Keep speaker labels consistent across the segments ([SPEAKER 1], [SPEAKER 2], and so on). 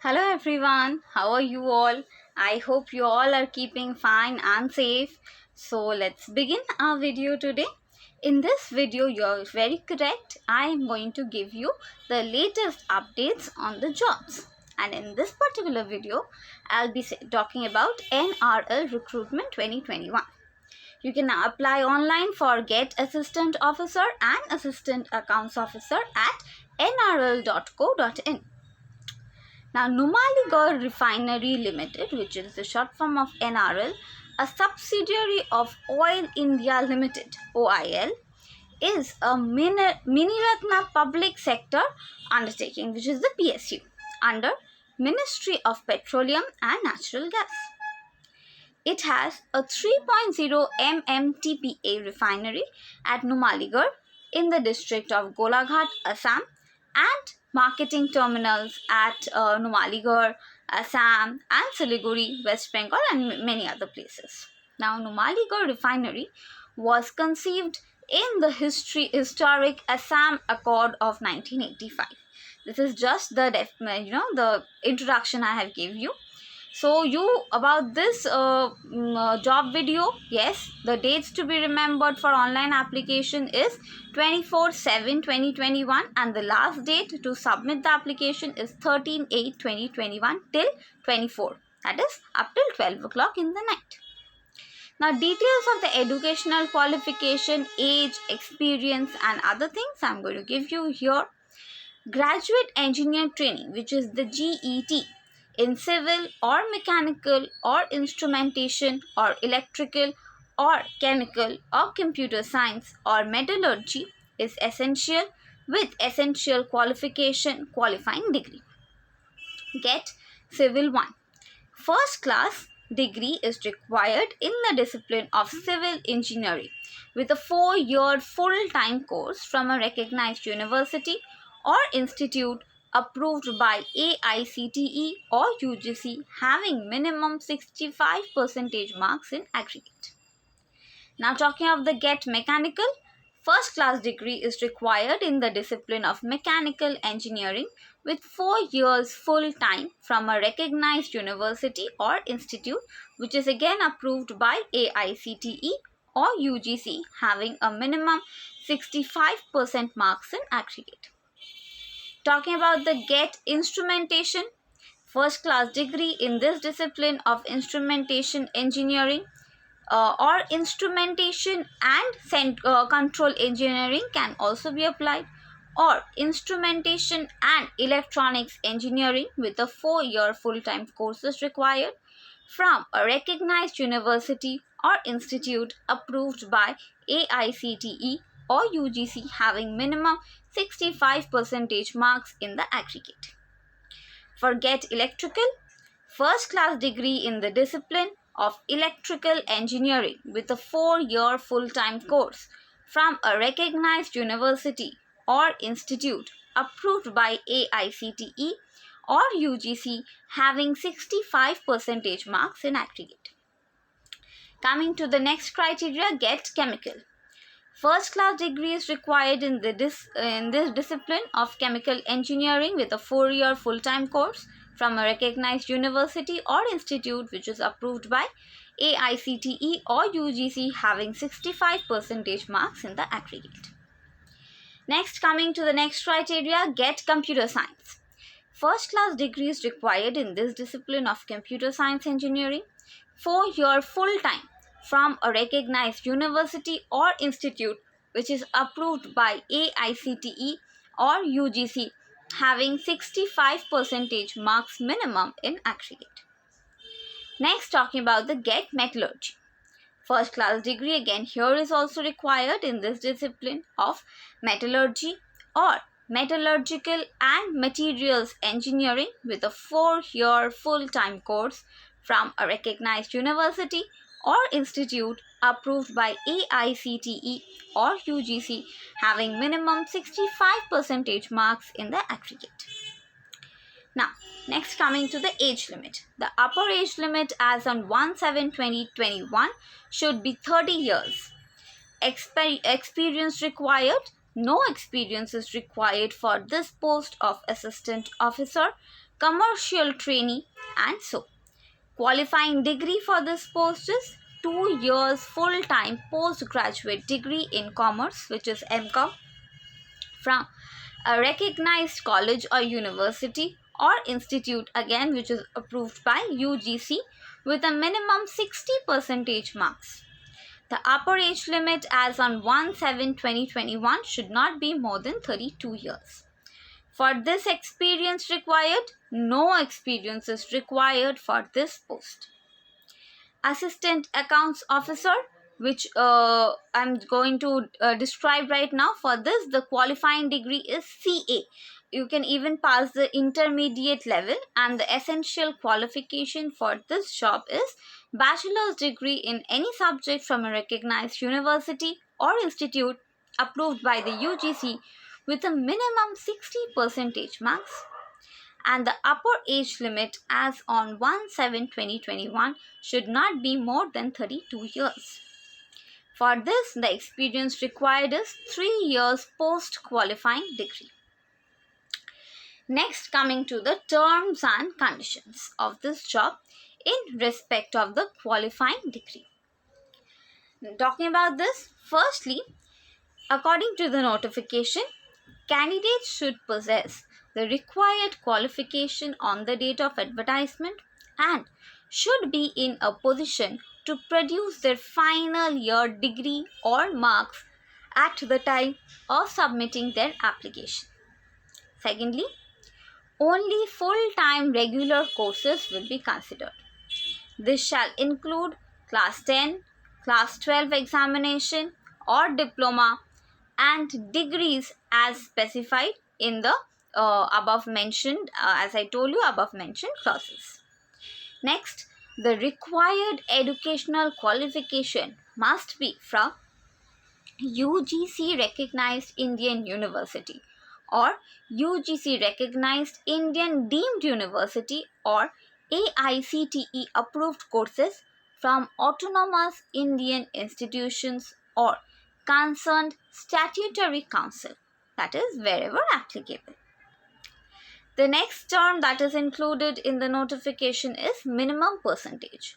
[SPEAKER 1] Hello everyone, how are you all? I hope you all are keeping fine and safe. So let's begin our video today. In this video, you're very correct. I am going to give you the latest updates on the jobs. And in this particular video, I'll be talking about NRL Recruitment 2021. You can apply online for Get Assistant Officer and Assistant Accounts Officer at nrl.co.in. Now, Numaligarh Refinery Limited, which is the short form of NRL, a subsidiary of Oil India Limited (OIL), is a Miniratna public sector undertaking, which is the PSU, under Ministry of Petroleum and Natural Gas. It has a 3.0 MMTPA refinery at Numaligarh in the district of Golaghat, Assam, and marketing terminals at Numaligarh, Assam, and Siliguri, West Bengal, and many other places. Now, Numaligarh Refinery was conceived in the historic Assam Accord of 1985. This is just the introduction I have gave you. So about this job video, yes, the dates to be remembered for online application is 24/7/2021 and the last date to submit the application is 13/8/2021 till 24, that is up till 12 o'clock in the night. Now, details of the educational qualification, age, experience and other things I'm going to give you here. Graduate Engineer Training, which is the GET, in civil or mechanical or instrumentation or electrical or chemical or computer science or metallurgy is essential with essential qualifying degree. Get Civil 1. First class degree is required in the discipline of civil engineering with a 4-year full-time course from a recognized university or institute approved by AICTE or UGC having minimum 65% marks in aggregate. Now, talking of the Get Mechanical, first class degree is required in the discipline of mechanical engineering with 4 years full time from a recognized university or institute which is again approved by AICTE or UGC having a minimum 65% marks in aggregate. Talking about the Get Instrumentation, first class degree in this discipline of instrumentation engineering or instrumentation and control engineering can also be applied, or instrumentation and electronics engineering with a 4-year full-time course is required from a recognized university or institute approved by AICTE or UGC having minimum 65% marks in the aggregate. For Get Electrical, first class degree in the discipline of electrical engineering with a 4-year full-time course from a recognized university or institute approved by AICTE or UGC having 65% marks in aggregate. Coming to the next criteria, Get Chemical. First class degree is required in this discipline of chemical engineering with a 4-year full-time course from a recognized university or institute which is approved by AICTE or UGC having 65% marks in the aggregate. Next, coming to the next criteria, Get Computer Science. First class degree is required in this discipline of computer science engineering, 4-year full-time from a recognized university or institute which is approved by AICTE or UGC having 65% marks minimum in aggregate. Next, talking about the Get Metallurgy. First class degree again here is also required in this discipline of metallurgy or metallurgical and materials engineering with a 4-year full-time course from a recognized university or institute approved by AICTE or UGC having minimum 65% marks in the aggregate. Now, next coming to the age limit. The upper age limit as on 1/7/2021 should be 30 years. Experience required. No experience is required for this post of assistant officer commercial trainee, and so. Qualifying degree for this post is 2 years full-time postgraduate degree in commerce, which is MCom, from a recognized college or university or institute, again which is approved by UGC, with a minimum 60 percentage marks. The upper age limit as on 1/7/2021 should not be more than 32 years. For this experience required, no experience is required for this post. Assistant Accounts Officer, which I'm going to describe right now. For this, the qualifying degree is CA. You can even pass the intermediate level, and the essential qualification for this job is bachelor's degree in any subject from a recognized university or institute approved by the UGC with a minimum 60 percentage marks, and the upper age limit as on 1/7/2021 should not be more than 32 years. For this, the experience required is 3 years post-qualifying degree. Next, coming to the terms and conditions of this job in respect of the qualifying degree. Talking about this, firstly, according to the notification, candidates should possess the required qualification on the date of advertisement and should be in a position to produce their final year degree or marks at the time of submitting their application. Secondly, only full-time regular courses will be considered. This shall include Class 10, Class 12 examination or diploma and degrees as specified in the above mentioned clauses. Next, the required educational qualification must be from UGC recognized Indian University or UGC recognized Indian deemed university or AICTE approved courses from autonomous Indian institutions or concerned statutory council, that is wherever applicable. The next term that is included in the notification is minimum percentage.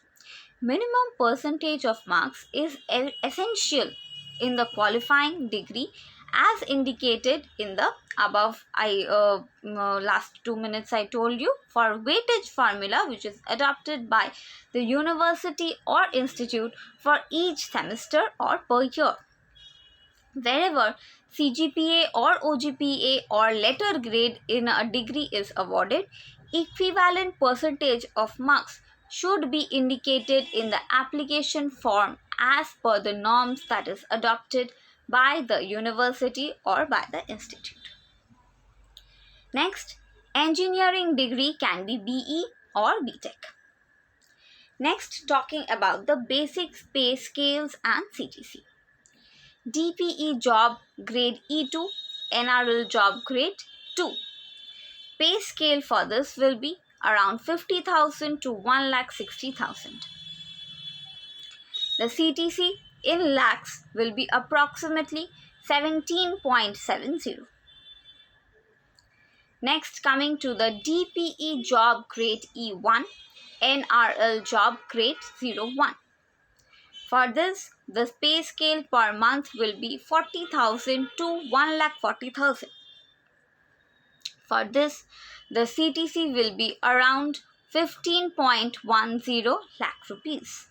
[SPEAKER 1] Minimum percentage of marks is essential in the qualifying degree as indicated in the above last 2 minutes I told you, for weightage formula which is adopted by the university or institute for each semester or per year. Wherever CGPA or OGPA or letter grade in a degree is awarded, equivalent percentage of marks should be indicated in the application form as per the norms that is adopted by the university or by the institute. Next, engineering degree can be BE or BTech. Next, talking about the basic pay scales and CTC. DPE job grade E2, NRL job grade 2. Pay scale for this will be around 50,000 to 1,60,000. The CTC in lakhs will be approximately 17.70. Next, coming to the DPE job grade E1, NRL job grade 01. For this, the pay scale per month will be 40,000 to 1,40,000. For this, the CTC will be around 15.10 lakh rupees.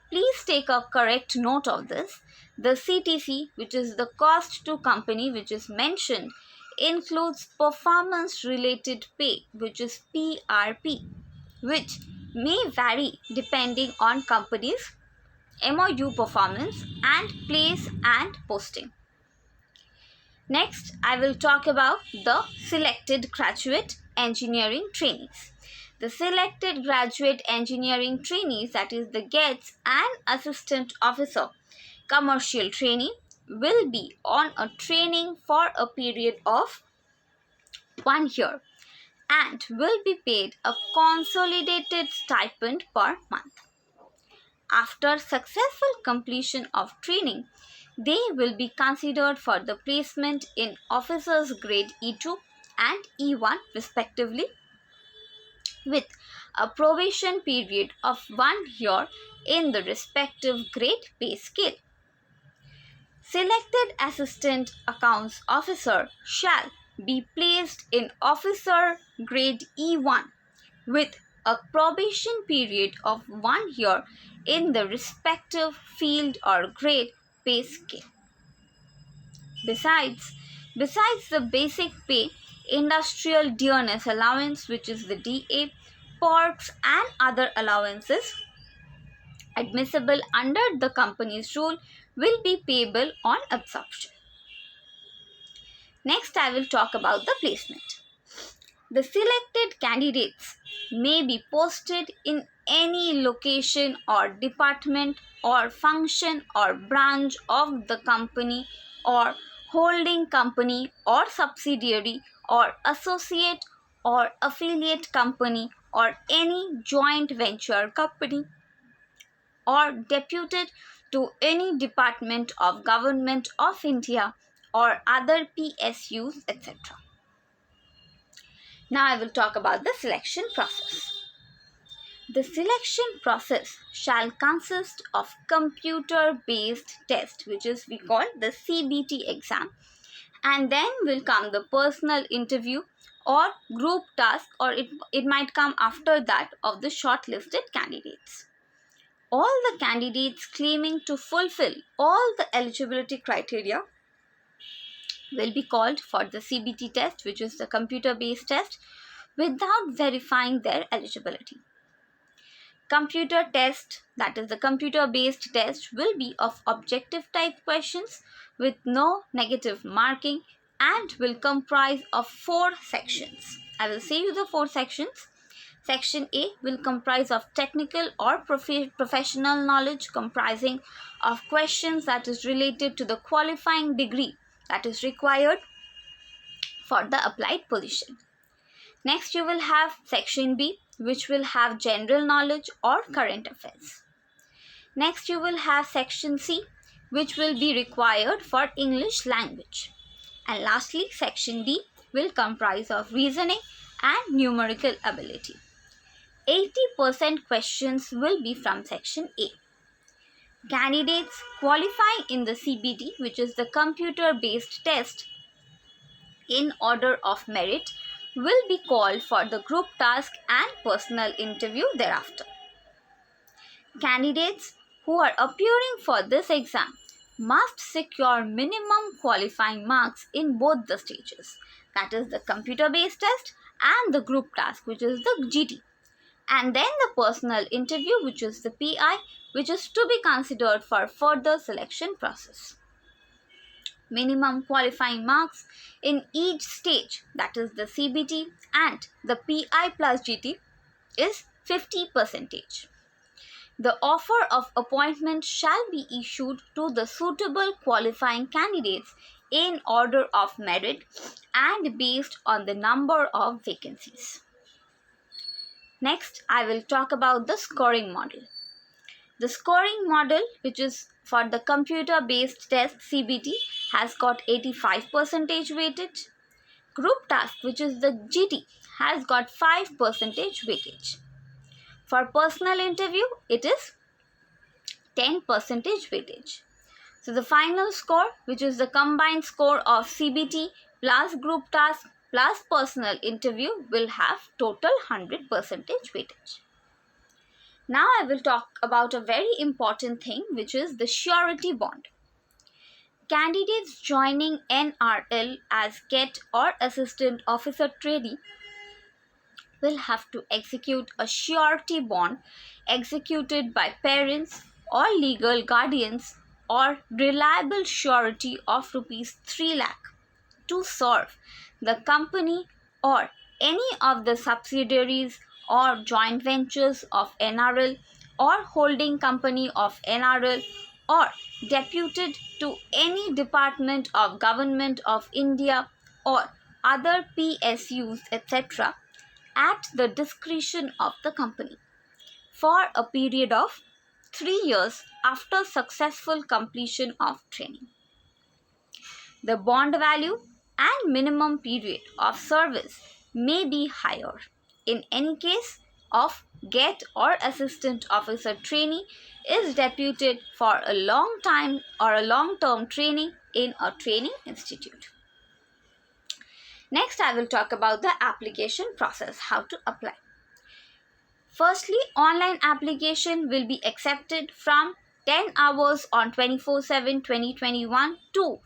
[SPEAKER 1] Please take a correct note of this. The CTC, which is the cost to company which is mentioned, includes performance related pay, which is PRP, which may vary depending on company's MOU performance and place and posting. Next, I will talk about the selected graduate engineering trainees. The selected graduate engineering trainees, that is the GATES and assistant officer commercial trainee, will be on a training for a period of 1 year and will be paid a consolidated stipend per month. After successful completion of training, they will be considered for the placement in officers grade E2 and E1 respectively, with a probation period of 1 year in the respective grade pay scale. Selected assistant accounts officer shall be placed in officer grade E1 with a probation period of 1 year in the respective field or grade pay scale. Besides the basic pay, industrial dearness allowance, which is the DA, perks and other allowances admissible under the company's rule will be payable on absorption. Next, I will talk about the placement. The selected candidates may be posted in any location or department or function or branch of the company or holding company or subsidiary or associate or affiliate company or any joint venture company or deputed to any department of Government of India or other PSUs, etc. Now I will talk about the selection process. The selection process shall consist of computer-based test, which is we call the CBT exam, and then will come the personal interview or group task, or it might come after that of the shortlisted candidates. All the candidates claiming to fulfill all the eligibility criteria will be called for the CBT test, which is the computer-based test, without verifying their eligibility. Computer test, that is the computer-based test, will be of objective type questions with no negative marking and will comprise of 4 sections. I will say you the 4 sections. Section A will comprise of technical or professional knowledge comprising of questions that is related to the qualifying degree that is required for the applied position. Next, you will have section B, which will have general knowledge or current affairs. Next, you will have section C, which will be required for English language. And lastly, section D will comprise of reasoning and numerical ability. 80% questions will be from section A. Candidates qualifying in the CBT, which is the computer-based test, in order of merit, will be called for the group task and personal interview thereafter. Candidates who are appearing for this exam must secure minimum qualifying marks in both the stages, that is the computer-based test and the group task, which is the GT, and then the personal interview, which is the PI, which is to be considered for further selection process. Minimum qualifying marks in each stage, that is the CBT and the PI plus GT, is 50%. The offer of appointment shall be issued to the suitable qualifying candidates in order of merit and based on the number of vacancies. Next, I will talk about the scoring model. The scoring model, which is for the computer-based test CBT, has got 85% weightage. Group task, which is the GT, has got 5% weightage. For personal interview, it is 10% weightage. So the final score, which is the combined score of CBT plus group task plus personal interview, will have total 100% weightage. Now I will talk about a very important thing, which is the surety bond. Candidates joining NRL as GET or Assistant Officer Trainee will have to execute a surety bond executed by parents or legal guardians or reliable surety of rupees 3 lakh to serve the company or any of the subsidiaries or joint ventures of NRL or holding company of NRL or deputed to any department of Government of India or other PSUs, etc., at the discretion of the company for a period of 3 years after successful completion of training. The bond value and minimum period of service may be higher in any case of get or assistant officer trainee is deputed for a long time or a long-term training in a training institute. Next, I will talk about the application process, how to apply. Firstly, online application will be accepted from 10 hours on 24/7/2021 to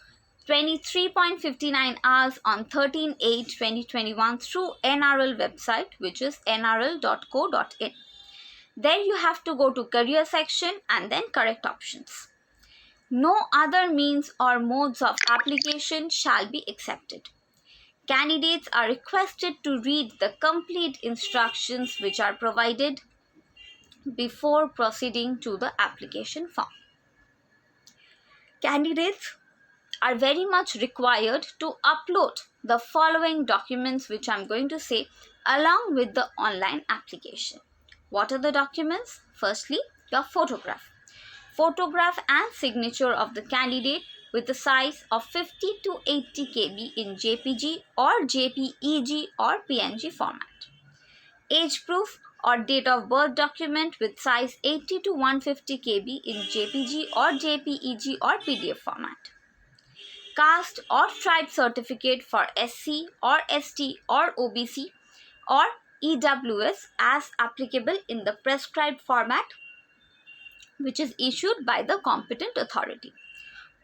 [SPEAKER 1] 23.59 hours on 13/8/2021 through NRL website, which is nrl.co.in. There you have to go to career section and then correct options. No other means or modes of application shall be accepted. Candidates are requested to read the complete instructions which are provided before proceeding to the application form. Candidates are very much required to upload the following documents which I'm going to say along with the online application. What are the documents? Firstly, your photograph. Photograph and signature of the candidate with a size of 50 to 80 KB in JPG or JPEG or PNG format. Age proof or date of birth document with size 80 to 150 KB in JPG or JPEG or PDF format. Caste or tribe certificate for SC or ST or OBC or EWS as applicable in the prescribed format, which is issued by the competent authority.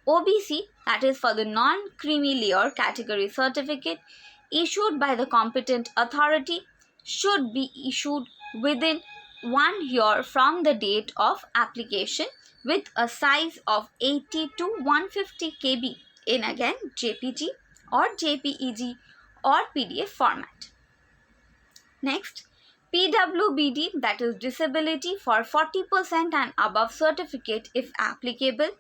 [SPEAKER 1] OBC, that is for the non-creamy layer category certificate, issued by the competent authority, should be issued within 1 year from the date of application with a size of 80 to 150 KB in again JPG or JPEG or PDF format. Next, PWBD, that is disability for 40% and above certificate if applicable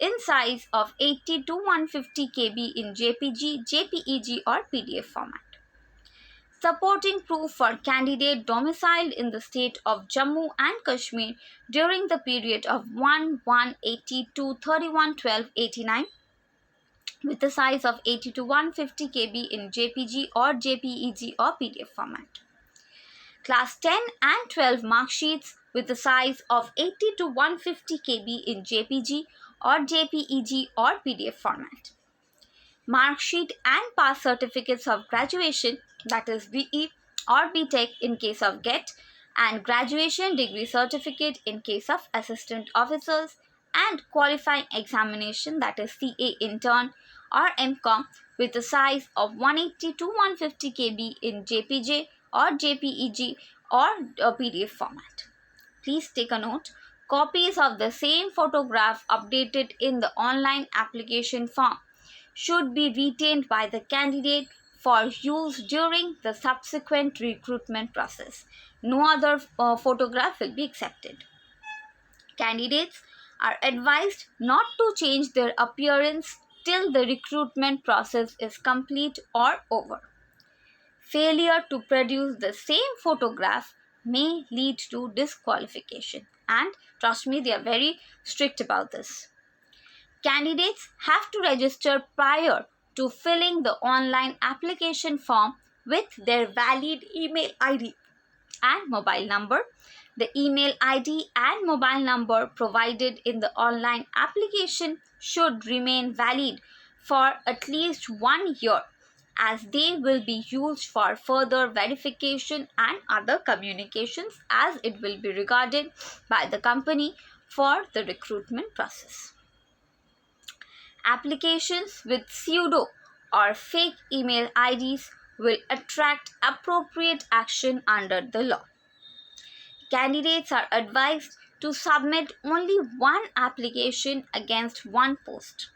[SPEAKER 1] in size of 80 to 150 KB in JPG, JPEG or PDF format. Supporting proof for candidate domiciled in the state of Jammu and Kashmir during the period of 1/1/80 to 31/12/89 with a size of 80 to 150 KB in JPG or JPEG or PDF format. Class 10 and 12 mark sheets with a size of 80 to 150 KB in JPG or JPEG or PDF format. Mark sheet and pass certificates of graduation, that is BE or BTech in case of GET, and graduation degree certificate in case of assistant officers, and qualifying examination, that is CA intern or MCOM with a size of 180 to 150 KB in JPG or JPEG or PDF format. Please take a note. Copies of the same photograph updated in the online application form should be retained by the candidate for use during the subsequent recruitment process. No other photograph will be accepted. Candidates are advised not to change their appearance till the recruitment process is complete or over. Failure to produce the same photograph may lead to disqualification, and trust me, they are very strict about this. Candidates have to register prior to filling the online application form with their valid email ID and mobile number. The email ID and mobile number provided in the online application should remain valid for at least 1 year, as they will be used for further verification and other communications, as it will be regarded by the company for the recruitment process. Applications with pseudo or fake email IDs will attract appropriate action under the law. Candidates are advised to submit only one application against one post.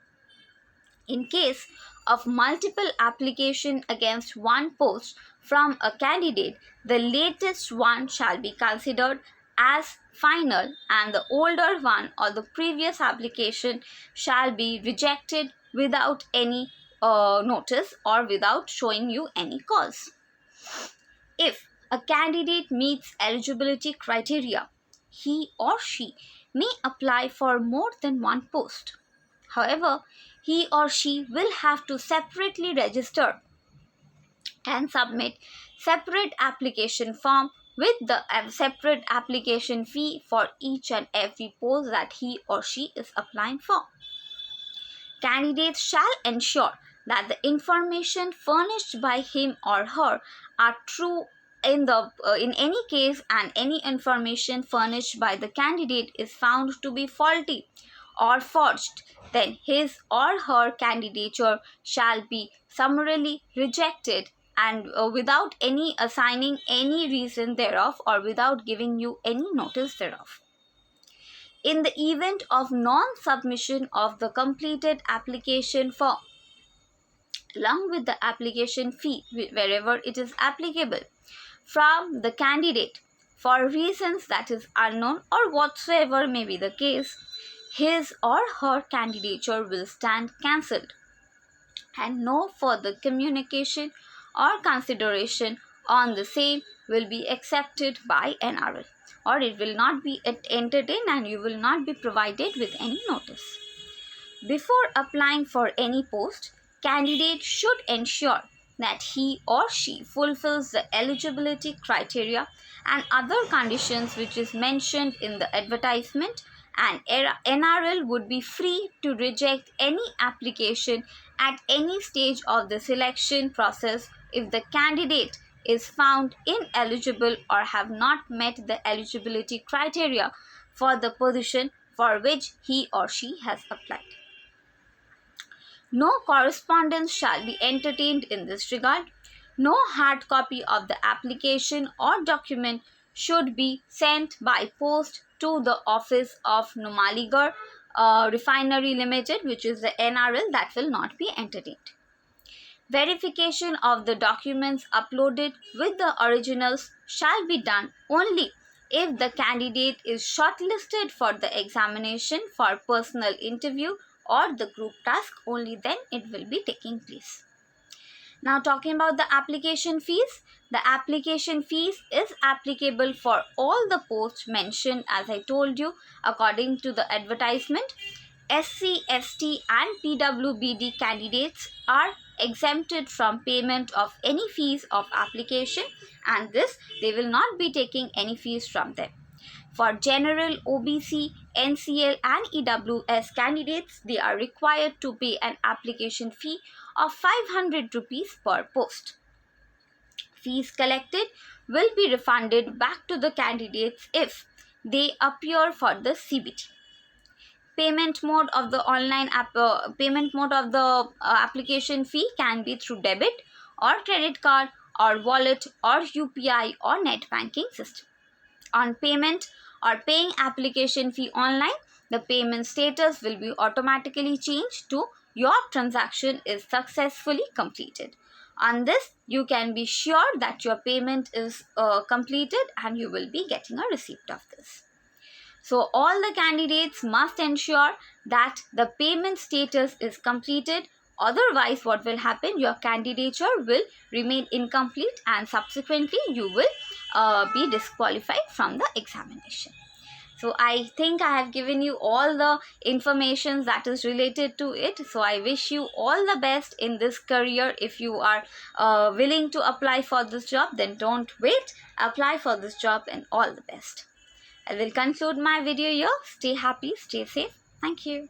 [SPEAKER 1] In case of multiple application against one post from a candidate, the latest one shall be considered as final and the older one or the previous application shall be rejected without any notice or without showing you any cause. If a candidate meets eligibility criteria, he or she may apply for more than one post. However, he or she will have to separately register and submit separate application form with the separate application fee for each and every post that he or she is applying for. Candidates shall ensure that the information furnished by him or her are true in any case, and any information furnished by the candidate is found to be faulty or forged, then his or her candidature shall be summarily rejected, and without any assigning any reason thereof, or without giving you any notice thereof. In the event of non-submission of the completed application form, along with the application fee wherever it is applicable, from the candidate for reasons that is unknown or whatsoever may be the case, his or her candidature will stand cancelled, and no further communication or consideration on the same will be accepted by NRL, or it will not be entertained, and you will not be provided with any notice. Before applying for any post, candidate should ensure that he or she fulfills the eligibility criteria and other conditions which is mentioned in the advertisement, and NRL would be free to reject any application at any stage of the selection process if the candidate is found ineligible or have not met the eligibility criteria for the position for which he or she has applied. No correspondence shall be entertained in this regard. No hard copy of the application or document should be sent by post to the office of Numaligarh Refinery Limited, which is the NRL, that will not be entertained. Verification of the documents uploaded with the originals shall be done only if the candidate is shortlisted for the examination for personal interview or the group task, only then it will be taking place. Now, talking about the application fees, the application fees is applicable for all the posts mentioned, as I told you, according to the advertisement. SC, ST and PWBD candidates are exempted from payment of any fees of application, and this they will not be taking any fees from them. For general, OBC, NCL and EWS candidates, they are required to pay an application fee of 500 rupees per post. Fees collected will be refunded back to the candidates if they appear for the CBT. Payment mode of the application fee can be through debit or credit card or wallet or UPI or net banking system. On payment or paying application fee online, the payment status will be automatically changed to your transaction is successfully completed. On this, you can be sure that your payment is completed, and you will be getting a receipt of this. So all the candidates must ensure that the payment status is completed. Otherwise, what will happen? Your candidature will remain incomplete, and subsequently you will be disqualified from the examination. So I think I have given you all the information that is related to it. So I wish you all the best in this career. If you are willing to apply for this job, then don't wait. Apply for this job, and all the best. I will conclude my video here. Stay happy, stay safe. Thank you.